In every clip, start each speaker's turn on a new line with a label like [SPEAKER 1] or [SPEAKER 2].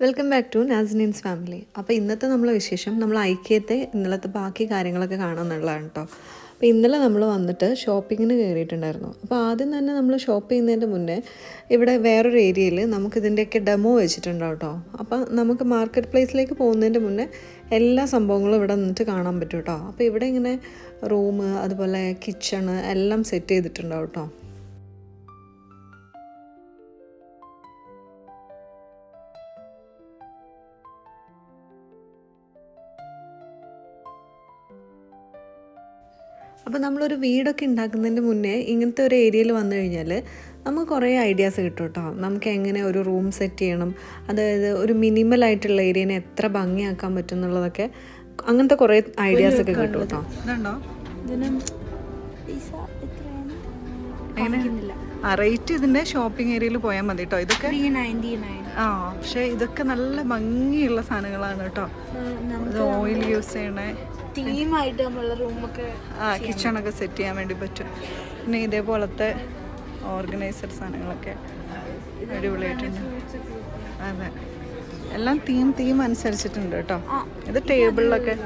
[SPEAKER 1] Welcome back to Nasineen's family. അപ്പോൾ ഇന്നത്തെ നമ്മളെ വിശേഷം നമ്മൾ ഐക്യത്തെ ഇന്നലത്തെ ബാക്കി കാര്യങ്ങളൊക്കെ കാണാമെന്നുള്ളതാണ് കേട്ടോ. അപ്പോൾ ഇന്നലെ നമ്മൾ വന്നിട്ട് ഷോപ്പിങ്ങിന് കയറിയിട്ടുണ്ടായിരുന്നു. അപ്പോൾ ആദ്യം തന്നെ നമ്മൾ ഷോപ്പ് ചെയ്യുന്നതിൻ്റെ മുന്നേ ഇവിടെ വേറൊരു ഏരിയയിൽ നമുക്കിതിൻ്റെയൊക്കെ ഡെമോ വെച്ചിട്ടുണ്ടാവും കേട്ടോ. അപ്പോൾ നമുക്ക് മാർക്കറ്റ് പ്ലേസിലേക്ക് പോകുന്നതിൻ്റെ മുന്നേ എല്ലാ സംഭവങ്ങളും ഇവിടെ നിന്നിട്ട് കാണാൻ പറ്റും കേട്ടോ. അപ്പോൾ ഇവിടെ ഇങ്ങനെ റൂം അതുപോലെ കിച്ചണ് എല്ലാം സെറ്റ് ചെയ്തിട്ടുണ്ടാവും കേട്ടോ. അപ്പോൾ നമ്മളൊരു വീടൊക്കെ ഉണ്ടാക്കുന്നതിൻ്റെ മുന്നേ ഇങ്ങനത്തെ ഒരു ഏരിയയിൽ വന്നു കഴിഞ്ഞാൽ നമുക്ക് കുറേ ഐഡിയാസ് കിട്ടും കേട്ടോ. നമുക്ക് എങ്ങനെ ഒരു റൂം സെറ്റ് ചെയ്യണം, അതായത് ഒരു മിനിമലായിട്ടുള്ള ഏരിയനെ എത്ര ഭംഗിയാക്കാൻ പറ്റും എന്നുള്ളതൊക്കെ അങ്ങനത്തെ കുറേ ഐഡിയാസൊക്കെ കിട്ടും കേട്ടോ. ഇതുണ്ടോ റേറ്റ് ഇതിൻ്റെ ഷോപ്പിംഗ് ഏരിയയിൽ പോയാൽ മതി കേട്ടോ. ഇതൊക്കെ പക്ഷേ ഇതൊക്കെ നല്ല ഭംഗിയുള്ള സാധനങ്ങളാണ് കേട്ടോ. ഇത് ഓയിൽ യൂസ് ചെയ്യണേ കിച്ചണൊക്കെ സെറ്റ് ചെയ്യാൻ വേണ്ടി പറ്റും. പിന്നെ ഇതേപോലത്തെ ഓർഗനൈസഡ് സാധനങ്ങളൊക്കെ അടിപൊളിയായിട്ടുണ്ട്. അതെ, എല്ലാം തീം അനുസരിച്ചിട്ടുണ്ട് കേട്ടോ. ഇത് ടേബിളിലൊക്കെ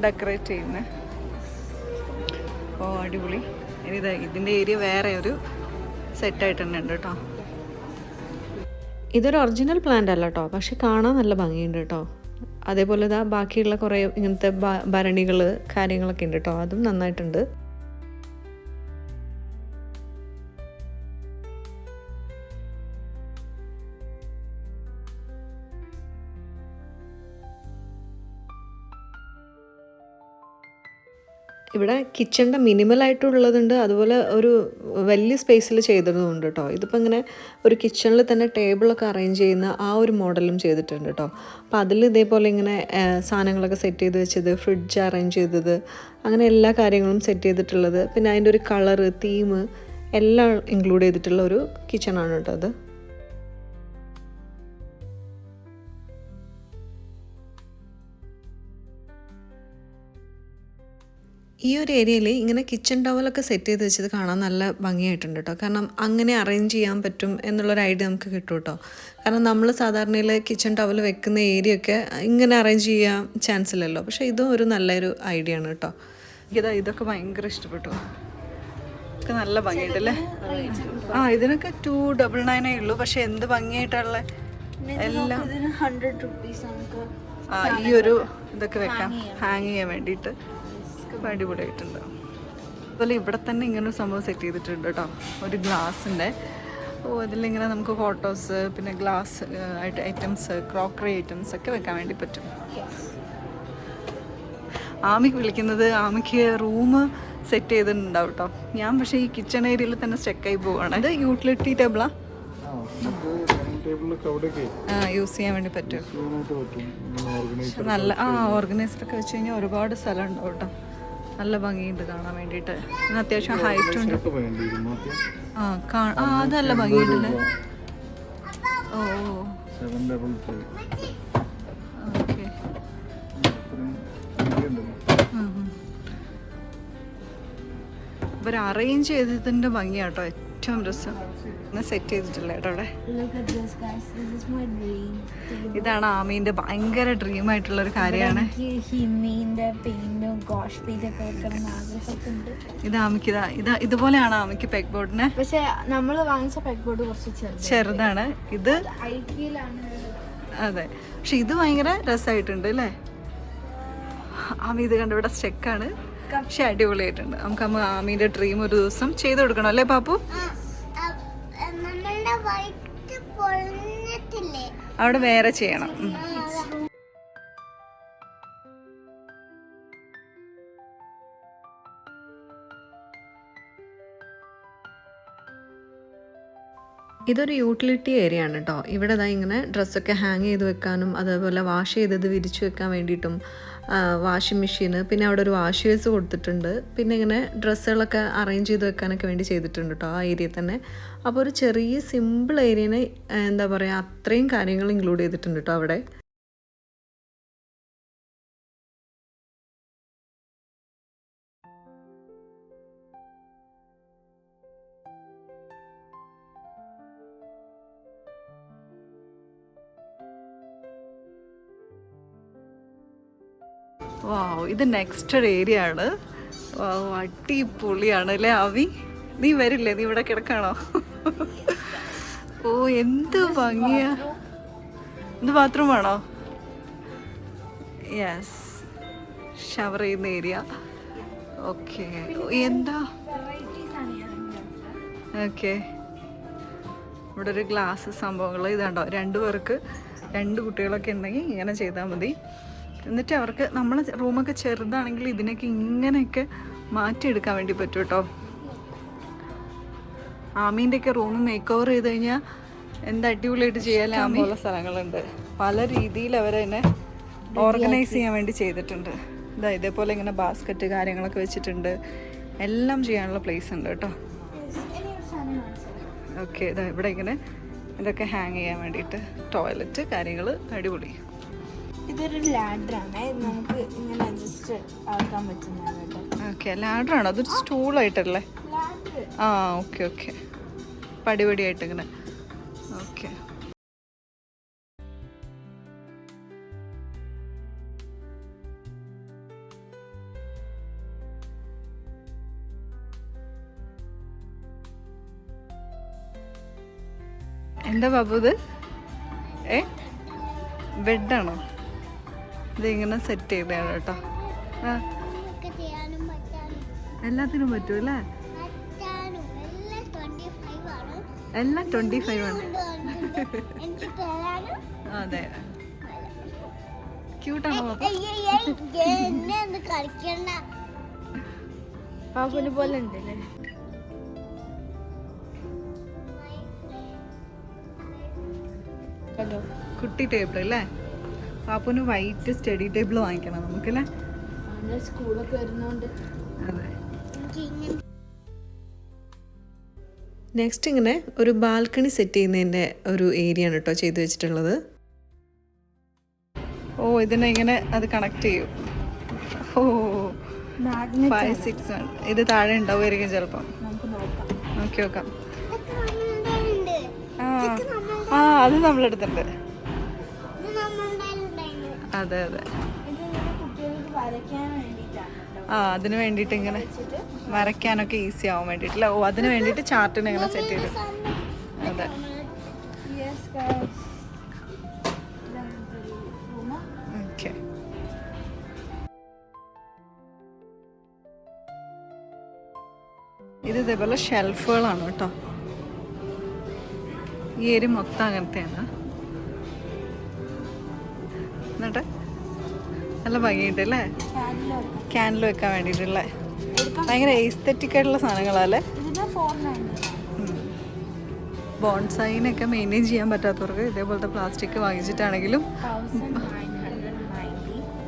[SPEAKER 1] ഡെക്കറേറ്റ് ചെയ്യുന്നത്. ഓ അടിപൊളി. ഇനി ഇതിൻ്റെ ഏരിയ വേറെ ഒരു സെറ്റായിട്ടുണ്ട് കേട്ടോ. ഇതൊരു ഒറിജിനൽ പ്ലാന്റ് അല്ല കേട്ടോ, പക്ഷെ കാണാൻ നല്ല ഭംഗിയുണ്ട് കേട്ടോ. അതേപോലെ ബാക്കിയുള്ള കുറേ ഇങ്ങനത്തെ ഭരണികൾ കാര്യങ്ങളൊക്കെ ഉണ്ട് കേട്ടോ, അതും നന്നായിട്ടുണ്ട്. ഇവിടെ കിച്ചണിൻ്റെ മിനിമലായിട്ടുള്ളതുണ്ട്, അതുപോലെ ഒരു വലിയ സ്പേസിൽ ചെയ്തതുമുണ്ട് കേട്ടോ. ഇതിപ്പോൾ ഇങ്ങനെ ഒരു കിച്ചണിൽ തന്നെ ടേബിളൊക്കെ അറേഞ്ച് ചെയ്യുന്ന ആ ഒരു മോഡലും ചെയ്തിട്ടുണ്ട് കേട്ടോ. അപ്പോൾ അതിൽ ഇതേപോലെ ഇങ്ങനെ സാധനങ്ങളൊക്കെ സെറ്റ് ചെയ്ത് വെച്ചത്, ഫ്രിഡ്ജ് അറേഞ്ച് ചെയ്തത്, അങ്ങനെ എല്ലാ കാര്യങ്ങളും സെറ്റ് ചെയ്തിട്ടുള്ളത്. പിന്നെ അതിൻ്റെ ഒരു കളറ് തീം എല്ലാം ഇൻക്ലൂഡ് ചെയ്തിട്ടുള്ള ഒരു കിച്ചണാണ് കേട്ടോ അത്. ഈ ഒരു ഏരിയയിൽ ഇങ്ങനെ കിച്ചൺ ടവലൊക്കെ സെറ്റ് ചെയ്ത് വെച്ചത് കാണാൻ നല്ല ഭംഗിയായിട്ടുണ്ട് കേട്ടോ. കാരണം അങ്ങനെ അറേഞ്ച് ചെയ്യാൻ പറ്റും എന്നുള്ളൊരു ഐഡിയ നമുക്ക് കിട്ടും കേട്ടോ. കാരണം നമ്മൾ സാധാരണയിൽ കിച്ചൺ ടവൽ വെക്കുന്ന ഏരിയ ഒക്കെ ഇങ്ങനെ അറേഞ്ച് ചെയ്യാൻ ചാൻസ് ഇല്ലല്ലോ. പക്ഷേ ഇതും ഒരു നല്ലൊരു ഐഡിയ ആണ് കേട്ടോ. ഇതൊക്കെ ഭയങ്കര ഇഷ്ടപ്പെട്ടു. ഒക്കെ നല്ല ഭംഗിയായിട്ടല്ലേ. ഇതിനൊക്കെ 299 ഉള്ളൂ. പക്ഷെ എന്ത് ഭംഗിയായിട്ടുള്ള എല്ലാം. ഈ ഒരു ഇതൊക്കെ വെക്കാം ഹാങ് ചെയ്യാൻ വേണ്ടിയിട്ട്. അടിപൊളിയായിട്ടുണ്ട്. അതുപോലെ ഇവിടെ തന്നെ ഇങ്ങനൊരു സംഭവം സെറ്റ് ചെയ്തിട്ടുണ്ട് കേട്ടോ. ഒരു ഗ്ലാസിൻ്റെ അതിലിങ്ങനെ നമുക്ക് ഫോട്ടോസ് പിന്നെ ഗ്ലാസ് ഐറ്റംസ്, ക്രോക്കറി ഐറ്റംസ് ഒക്കെ വെക്കാൻ വേണ്ടി പറ്റും. ആമിക്ക് വിളിക്കുന്നത് ആമിക്ക് റൂം സെറ്റ് ചെയ്തിട്ടുണ്ടാവും കേട്ടോ. ഞാൻ പക്ഷേ ഈ കിച്ചൺ ഏരിയയിൽ തന്നെ സ്റ്റക്കായി പോവുകയാണ്. ഇത് യൂട്ടിലിറ്റി ടേബിളാ യൂസ് ചെയ്യാൻ വേണ്ടി പറ്റും. നല്ല ഓർഗനൈസറൊക്കെ വെച്ച് കഴിഞ്ഞാൽ ഒരുപാട് സ്ഥലം ഉണ്ടാവും കേട്ടോ. നല്ല ഭംഗിയുണ്ട് കാണാൻ വേണ്ടിയിട്ട്. അത്യാവശ്യം ഹൈറ്റ് ഉണ്ട്. അതല്ല ഭംഗിയുണ്ടല്ലേ. ഓക്കെ. ഇവർ അറേഞ്ച് ചെയ്തതിൻ്റെ ഭംഗിയാട്ടോ ഏറ്റവും രസം. സെറ്റ് ചെയ്തിട്ടില്ല കേട്ടോ അവിടെ. ഇതാണ് ആമീൻ്റെ ഭയങ്കര ഡ്രീം ആയിട്ടുള്ള ഒരു കാര്യമാണ്. ഇത് ആമിക്ക് ഇതുപോലെയാണ് ആമിക്ക് പെഗ് ബോർഡിന്. പക്ഷെ നമ്മൾ വാങ്ങിച്ച പെഗ് ബോർഡ് കുറച്ച് ചെറുതാണ്. ഇത് അതെ, പക്ഷെ ഇത് ഭയങ്കര രസമായിട്ടുണ്ട് അല്ലേ. ആമി ഇത് കണ്ട് ഇവിടെ സ്റ്റെക്കാണ്, പക്ഷെ അടിപൊളിയായിട്ടുണ്ട്. നമുക്ക് ആമീൻ്റെ ഡ്രീം ഒരു ദിവസം ചെയ്ത് കൊടുക്കണം അല്ലേ പാപ്പു? അവിടെ വേറെ ചെയ്യണം. ഇതൊരു യൂട്ടിലിറ്റി ഏരിയ ആണ് കേട്ടോ. ഇവിടെ ഇങ്ങനെ ഡ്രസ്സൊക്കെ ഹാങ് ചെയ്ത് വെക്കാനും അതേപോലെ വാഷ് ചെയ്തത് വിരിച്ചു വെക്കാൻ വേണ്ടിയിട്ടും വാഷിംഗ് മെഷീന്, പിന്നെ അവിടെ ഒരു വാഷ് ബേസ് കൊടുത്തിട്ടുണ്ട്. പിന്നെ ഇങ്ങനെ ഡ്രസ്സുകളൊക്കെ അറേഞ്ച് ചെയ്ത് വെക്കാനൊക്കെ വേണ്ടി ചെയ്തിട്ടുണ്ട് കേട്ടോ ആ ഏരിയ തന്നെ. അപ്പോൾ ഒരു ചെറിയ സിമ്പിൾ ഏരിയനെ എന്താ പറയുക, അത്രയും കാര്യങ്ങൾ ഇൻക്ലൂഡ് ചെയ്തിട്ടുണ്ട് കേട്ടോ അവിടെ. വാവ്, ഇത് നെക്സ്റ്റ് ഒരു ഏരിയ ആണ്. വാവ്, അടിപൊളിയാണ് അല്ലേ ആവി? നീ വരില്ലേ? നീ ഇവിടെ കിടക്കാണോ? ഓ, എന്ത് ഭംഗിയാ. ഇത് ബാത്റൂം ആണോ? യെസ്, ഷവർ ചെയ്യുന്ന ഏരിയ. ഓക്കെ, എന്താ? ഓക്കെ, ഇവിടെ ഒരു ഗ്ലാസ് സംഭവങ്ങൾ ഇതാണ്ടോ. 2 പേർക്ക് 2 കുട്ടികളൊക്കെ ഉണ്ടെങ്കിൽ ഇങ്ങനെ ചെയ്താൽ മതി. എന്നിട്ട് അവർക്ക് നമ്മളെ റൂമൊക്കെ ചെറുതാണെങ്കിൽ ഇതിനൊക്കെ ഇങ്ങനെയൊക്കെ മാറ്റിയെടുക്കാൻ വേണ്ടി പറ്റും കേട്ടോ. ആമീൻ്റെയൊക്കെ റൂം മേക്ക് ഓവർ ചെയ്ത് കഴിഞ്ഞാൽ എന്ത് അടിപൊളിയായിട്ട് ചെയ്യാൻ ആമയുള്ള സ്ഥലങ്ങളുണ്ട്. പല രീതിയിൽ അവരെന്നെ ഓർഗനൈസ് ചെയ്യാൻ വേണ്ടി ചെയ്തിട്ടുണ്ട്. ഇതേപോലെ ഇങ്ങനെ ബാസ്ക്കറ്റ് കാര്യങ്ങളൊക്കെ വെച്ചിട്ടുണ്ട്. എല്ലാം ചെയ്യാനുള്ള പ്ലേസ് ഉണ്ട് കേട്ടോ. ഓക്കെ, ഇവിടെ ഇങ്ങനെ ഇതൊക്കെ ഹാങ് ചെയ്യാൻ വേണ്ടിയിട്ട് ടോയ്ലറ്റ് കാര്യങ്ങൾ അടിപൊളി.
[SPEAKER 2] ഇതൊരു ലാഡറാണ്, നമുക്ക് ഇങ്ങനെ അഡ്ജസ്റ്റ് ആക്കാൻ പറ്റുന്നതാണ് കേട്ടോ.
[SPEAKER 1] ഓക്കെ, ലാഡറാണോ? അതൊരു സ്റ്റൂളായിട്ടല്ലേ? ആ, ഓക്കെ ഓക്കെ, പടിപടിയായിട്ട് ഇങ്ങനെ. ഓക്കെ, എന്താ ബാബു ഇത്? ബെഡാണോ? ഇതിങ്ങനെ സെറ്റ് ചെയ്തതാണ് കേട്ടോ. ആ, എല്ലാത്തിനും പറ്റും അല്ലേ? എല്ലാം 25 ആണ്. അതെ, ക്യൂട്ടാണോ
[SPEAKER 2] ബാബുവിനെ പോലെ ഉണ്ടല്ലേ?
[SPEAKER 1] കുട്ടി ടേബിൾ അല്ലേ? പാപ്പുന് വൈറ്റ് സ്റ്റഡി ടേബിൾ വാങ്ങിക്കണം നമുക്കല്ലേ?
[SPEAKER 2] സ്കൂളൊക്കെ വരുന്നോണ്ട്.
[SPEAKER 1] അതെ. നെക്സ്റ്റ് ഇങ്ങനെ ഒരു ബാൽക്കണി സെറ്റ് ചെയ്യുന്നതിൻ്റെ ഒരു ഏരിയ ആണ് കേട്ടോ ചെയ്തു വെച്ചിട്ടുള്ളത്. ഓ, ഇതിനെ ഇങ്ങനെ അത് കണക്ട് ചെയ്യും. ഓ, 5, 6 ആണ്. ഇത് താഴെ ഉണ്ടാവുമായിരിക്കും ചിലപ്പം. നോക്കി നോക്കാം. ആ, അത് നമ്മളെടുത്തിട്ടുണ്ട്. അതെ അതെ. ആ, അതിന് വേണ്ടിയിട്ട് ഇങ്ങനെ വരയ്ക്കാനൊക്കെ ഈസി ആവാൻ വേണ്ടിയിട്ടില്ല. ഓ, അതിന് വേണ്ടിയിട്ട് ചാർട്ടിന് ഇങ്ങനെ സെറ്റ് ചെയ്ത്. അതെ, ഓക്കെ. ഇത് ഇതേപോലെ ഷെൽഫുകളാണ് കേട്ടോ. ഈ ഏരിയ മൊത്തം അങ്ങനത്തെയാണ്. എന്നിട്ട് നല്ല ഭംഗിയുണ്ട് അല്ലേ? ക്യാൻഡിൽ വെക്കാൻ വേണ്ടിയിട്ടുള്ള ഭയങ്കര എസ്തെറ്റിക് ആയിട്ടുള്ള സാധനങ്ങളല്ലേ? ബോൺസൈനൊക്കെ മെയിൻറ്റെയിൻ ചെയ്യാൻ പറ്റാത്തവർക്ക് ഇതേപോലത്തെ പ്ലാസ്റ്റിക് വാങ്ങിച്ചിട്ടാണെങ്കിലും.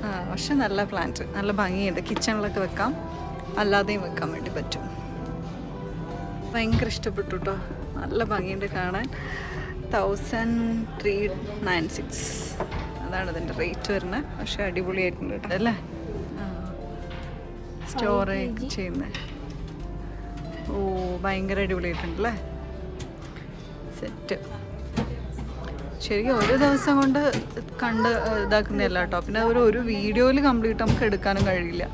[SPEAKER 1] ആ, പക്ഷെ നല്ല പ്ലാന്റ്, നല്ല ഭംഗിയുണ്ട്. കിച്ചണിലൊക്കെ വെക്കാം, അല്ലാതെയും വെക്കാൻ വേണ്ടി പറ്റും. ഭയങ്കര ഇഷ്ടപ്പെട്ടു കേട്ടോ. നല്ല ഭംഗിയുണ്ട് കാണാൻ. 1396 അതാണ് ഇതിൻ്റെ റേറ്റ് വരുന്നത്. പക്ഷെ അടിപൊളിയായിട്ടുണ്ട് കേട്ടോ അല്ലേ? സ്റ്റോറേജ് ചെയ്യുന്നത്. ഓ, ഭയങ്കര അടിപൊളിയായിട്ടുണ്ടല്ലേ സെറ്റ്. ശരിക്കും ഒരു ദിവസം കൊണ്ട് കണ്ട് ഇതാക്കുന്നതല്ല കേട്ടോ. പിന്നെ ഒരു വീഡിയോയിൽ കംപ്ലീറ്റ് നമുക്ക് എടുക്കാനും കഴിയില്ല,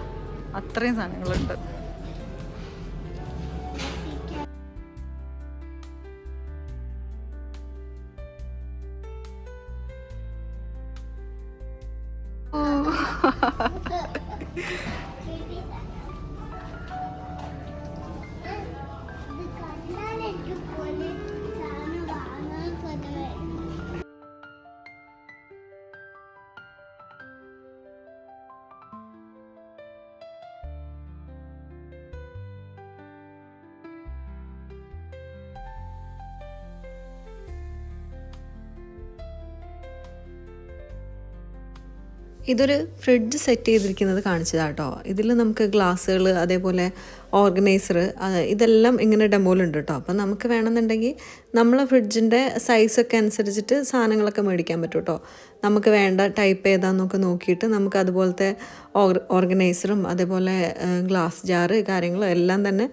[SPEAKER 1] അത്രയും സാധനങ്ങളുണ്ട്. ഇതൊരു ഫ്രിഡ്ജ് സെറ്റ് ചെയ്തിരിക്കുന്നത് കാണിച്ചതാണ് കേട്ടോ. ഇതിൽ നമുക്ക് ഗ്ലാസ്സുകൾ, അതേപോലെ ഓർഗനൈസർ, ഇതെല്ലാം ഇങ്ങനെ ഡെമോയിലുണ്ട് കേട്ടോ. അപ്പം നമുക്ക് വേണമെന്നുണ്ടെങ്കിൽ നമ്മളെ ഫ്രിഡ്ജിൻ്റെ സൈസൊക്കെ അനുസരിച്ചിട്ട് സാധനങ്ങളൊക്കെ മേടിക്കാൻ പറ്റും കേട്ടോ. നമുക്ക് വേണ്ട ടൈപ്പ് ഏതാണെന്നൊക്കെ നോക്കിയിട്ട് നമുക്ക് അതുപോലത്തെ ഓർഗനൈസറും അതേപോലെ ഗ്ലാസ് ജാറ് കാര്യങ്ങളും എല്ലാം തന്നെ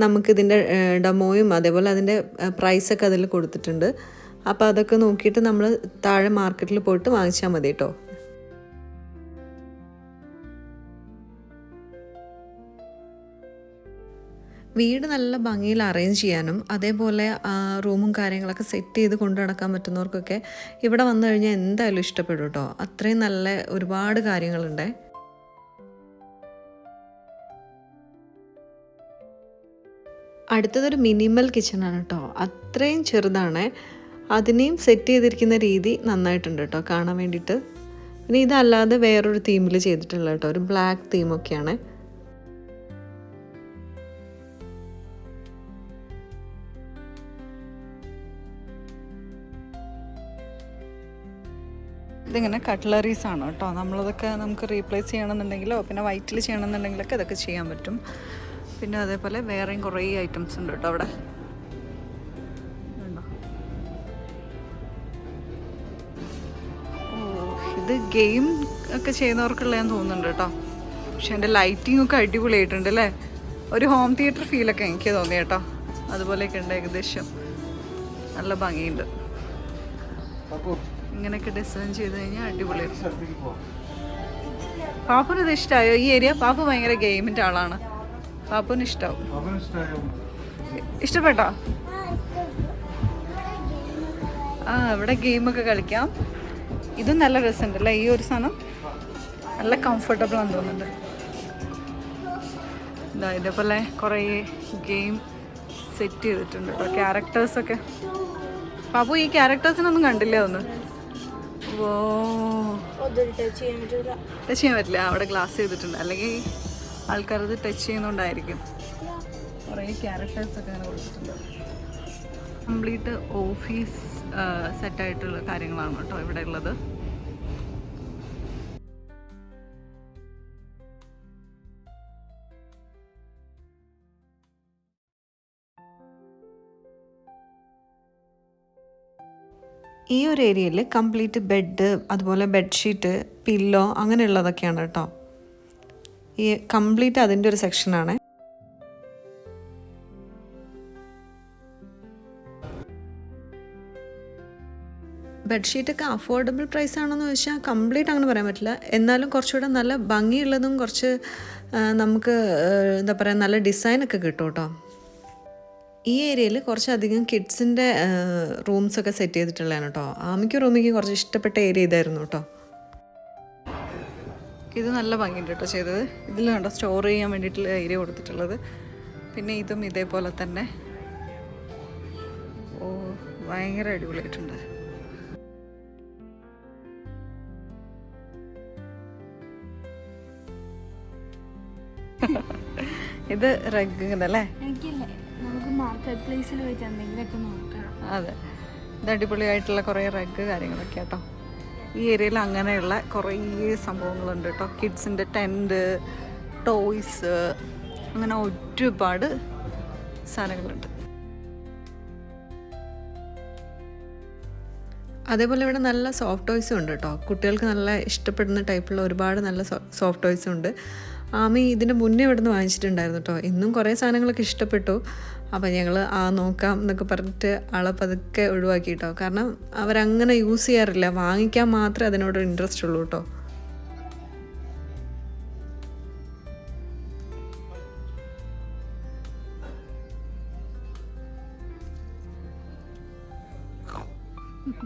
[SPEAKER 1] നമുക്കിതിൻ്റെ ഡെമോയും അതേപോലെ അതിൻ്റെ പ്രൈസൊക്കെ അതിൽ കൊടുത്തിട്ടുണ്ട്. അപ്പോൾ അതൊക്കെ നോക്കിയിട്ട് നമ്മൾ താഴെ മാർക്കറ്റിൽ പോയിട്ട് വാങ്ങിച്ചാൽ മതി കേട്ടോ. വീട് നല്ല ഭംഗിയിൽ അറേഞ്ച് ചെയ്യാനും അതേപോലെ റൂമും കാര്യങ്ങളൊക്കെ സെറ്റ് ചെയ്ത് കൊണ്ടു നടക്കാൻ പറ്റുന്നവർക്കൊക്കെ ഇവിടെ വന്നു കഴിഞ്ഞാൽ എന്തായാലും ഇഷ്ടപ്പെടും കേട്ടോ. അത്രയും നല്ല ഒരുപാട് കാര്യങ്ങളുണ്ട്. അടുത്തതൊരു മിനിമൽ കിച്ചണാണ് കേട്ടോ. അത്രയും ചെറുതാണ്. അതിനെയും സെറ്റ് ചെയ്തിരിക്കുന്ന രീതി നന്നായിട്ടുണ്ട് കേട്ടോ കാണാൻ വേണ്ടിയിട്ട്. പിന്നെ ഇതല്ലാതെ വേറൊരു തീമിൽ ചെയ്തിട്ടുള്ള കേട്ടോ, ഒരു ബ്ലാക്ക് തീമൊക്കെയാണ്.
[SPEAKER 3] ഇതിങ്ങനെ കട്ട്ലറീസ് ആണ് കേട്ടോ. നമ്മളതൊക്കെ നമുക്ക് റീപ്ലേസ് ചെയ്യണമെന്നുണ്ടെങ്കിലോ പിന്നെ വൈറ്റിൽ ചെയ്യണമെന്നുണ്ടെങ്കിലൊക്കെ ഇതൊക്കെ ചെയ്യാൻ പറ്റും. പിന്നെ അതേപോലെ വേറെയും കുറേ ഐറ്റംസ് ഉണ്ട് കേട്ടോ അവിടെ. ഇത് ഗെയിം ഒക്കെ ചെയ്യുന്നവർക്കുള്ളതെന്ന് തോന്നുന്നുണ്ട് കേട്ടോ. പക്ഷെ എൻ്റെ ലൈറ്റിംഗ് ഒക്കെ അടിപൊളിയായിട്ടുണ്ട് അല്ലേ. ഒരു ഹോം തിയേറ്റർ ഫീലൊക്കെ എനിക്ക് തോന്നി കേട്ടോ. അതുപോലെയൊക്കെ ഉണ്ട് ഏകദേശം. നല്ല ഭംഗിയുണ്ട്. ഇങ്ങനെയൊക്കെ ഡിസൈൻ ചെയ്ത് കഴിഞ്ഞാൽ അടിപൊളിയായിരുന്നു. പാപ്പുന് ഇത് ഇഷ്ടമായോ ഈ ഏരിയ? പാപ്പു ഭയങ്കര ഗെയിമിൻ്റെ ആളാണ്. പാപ്പുന് ഇഷ്ടമാവും. ഇഷ്ടപ്പെട്ടോ? ഇവിടെ ഗെയിമൊക്കെ കളിക്കാം. ഇതും നല്ല രസമുണ്ടല്ലേ. ഈ ഒരു സാധനം നല്ല കംഫർട്ടബിൾ ആണെന്ന് തോന്നുന്നുണ്ട്. ഇതേപോലെ കുറേ ഗെയിം സെറ്റ് ചെയ്തിട്ടുണ്ട് കേട്ടോ. ക്യാരക്ടേഴ്സൊക്കെ. പാപ്പു ഈ ക്യാരക്ടേഴ്സിനൊന്നും കണ്ടില്ലേ ഒന്ന്? ഓ,
[SPEAKER 2] ടച്ച്
[SPEAKER 3] ചെയ്യാൻ പറ്റില്ല. അവിടെ ഗ്ലാസ് ചെയ്തിട്ടുണ്ട്. അല്ലെങ്കിൽ ആൾക്കാരത് ടച്ച് ചെയ്യുന്നതുകൊണ്ടായിരിക്കും. കുറേ ക്യാരക്ടേഴ്സൊക്കെ അങ്ങനെ കൊടുത്തിട്ടുണ്ട്. കംപ്ലീറ്റ് ഓഫീസ് സെറ്റായിട്ടുള്ള കാര്യങ്ങളാണ് കേട്ടോ ഇവിടെ ഉള്ളത്.
[SPEAKER 1] ഈ ഒരു ഏരിയയിൽ കംപ്ലീറ്റ് ബെഡ്, അതുപോലെ ബെഡ്ഷീറ്റ്, പില്ലോ അങ്ങനെയുള്ളതൊക്കെയാണ് കേട്ടോ. ഈ കംപ്ലീറ്റ് അതിൻ്റെ ഒരു സെക്ഷനാണ്. ബെഡ്ഷീറ്റൊക്കെ അഫോർഡബിൾ പ്രൈസ് ആണെന്ന് ചോദിച്ചാൽ കംപ്ലീറ്റ് അങ്ങനെ പറയാൻ പറ്റില്ല. എന്നാലും കുറച്ചുകൂടെ നല്ല ഭംഗിയുള്ളതും കുറച്ച് നമുക്ക് എന്താ പറയുക നല്ല ഡിസൈനൊക്കെ കിട്ടും കേട്ടോ. ഈ ഏരിയയിൽ കുറച്ചധികം കിഡ്സിൻ്റെ റൂംസൊക്കെ സെറ്റ് ചെയ്തിട്ടുള്ളതാണ് കേട്ടോ. ആമിക്ക് റൂമിക്ക് കുറച്ച് ഇഷ്ടപ്പെട്ട ഏരിയ ഇതായിരുന്നു കേട്ടോ.
[SPEAKER 3] ഇത് നല്ല ഭംഗിയുണ്ട് കേട്ടോ ചെയ്തത്. ഇതിൽ കണ്ടോ സ്റ്റോർ ചെയ്യാൻ വേണ്ടിയിട്ടുള്ള ഏരിയ കൊടുത്തിട്ടുള്ളത്. പിന്നെ ഇതും ഇതേപോലെ തന്നെ. ഓ, ഭയങ്കര അടിപൊളിയായിട്ടുണ്ട്. ഇത് റഗ് അല്ലേ?
[SPEAKER 2] നമുക്ക് മാർക്കറ്റ് പ്ലേസിൽ പോയിട്ട് എന്തെങ്കിലുമൊക്കെ നോക്കണം.
[SPEAKER 3] അതെ, ഇത് അടിപൊളിയായിട്ടുള്ള കുറേ റഗ് കാര്യങ്ങളൊക്കെ കേട്ടോ. ഈ ഏരിയയിൽ അങ്ങനെയുള്ള കുറേ സംഭവങ്ങളുണ്ട് കേട്ടോ. കിഡ്സിൻ്റെ ടെൻറ്റ്, ടോയ്സ്, അങ്ങനെ ഒരുപാട് സാധനങ്ങളുണ്ട്.
[SPEAKER 1] അതേപോലെ ഇവിടെ നല്ല സോഫ്റ്റ് ടോയ്സും ഉണ്ട് കേട്ടോ. കുട്ടികൾക്ക് നല്ല ഇഷ്ടപ്പെടുന്ന ടൈപ്പുള്ള ഒരുപാട് നല്ല സോഫ്റ്റ് ടോയ്സും ഉണ്ട്. ആമി ഇതിൻ്റെ മുന്നേ ഇവിടെ നിന്ന് വാങ്ങിച്ചിട്ടുണ്ടായിരുന്നു കേട്ടോ. ഇന്നും കുറേ സാധനങ്ങളൊക്കെ ഇഷ്ടപ്പെട്ടു. അപ്പോൾ ഞങ്ങൾ നോക്കാം എന്നൊക്കെ പറഞ്ഞിട്ട് ആളെ പതുക്കെ ഒഴിവാക്കി കേട്ടോ. കാരണം അവരങ്ങനെ യൂസ് ചെയ്യാറില്ല, വാങ്ങിക്കാൻ മാത്രമേ അതിനോട് ഇൻട്രസ്റ്റ് ഉള്ളൂ കേട്ടോ.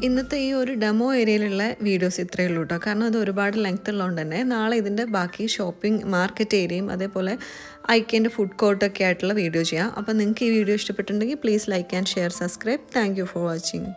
[SPEAKER 1] ഇന്നത്തെ ഈ ഒരു ഡെമോ ഏരിയയിലുള്ള വീഡിയോസ് ഇത്രയേ ഉള്ളൂ കേട്ടോ. കാരണം അത് ഒരുപാട് ലെങ്ത് ഉള്ളതുകൊണ്ട് തന്നെ നാളെ ഇതിൻ്റെ ബാക്കി ഷോപ്പിംഗ് മാർക്കറ്റ് ഏരിയയും അതേപോലെ ഐക്കേൻ്റെ ഫുഡ് കോർട്ടൊക്കെ ആയിട്ടുള്ള വീഡിയോ ചെയ്യാം. അപ്പോൾ നിങ്ങൾക്ക് ഈ വീഡിയോ ഇഷ്ടപ്പെട്ടിട്ടുണ്ടെങ്കിൽ please like and share, subscribe. Thank you for watching.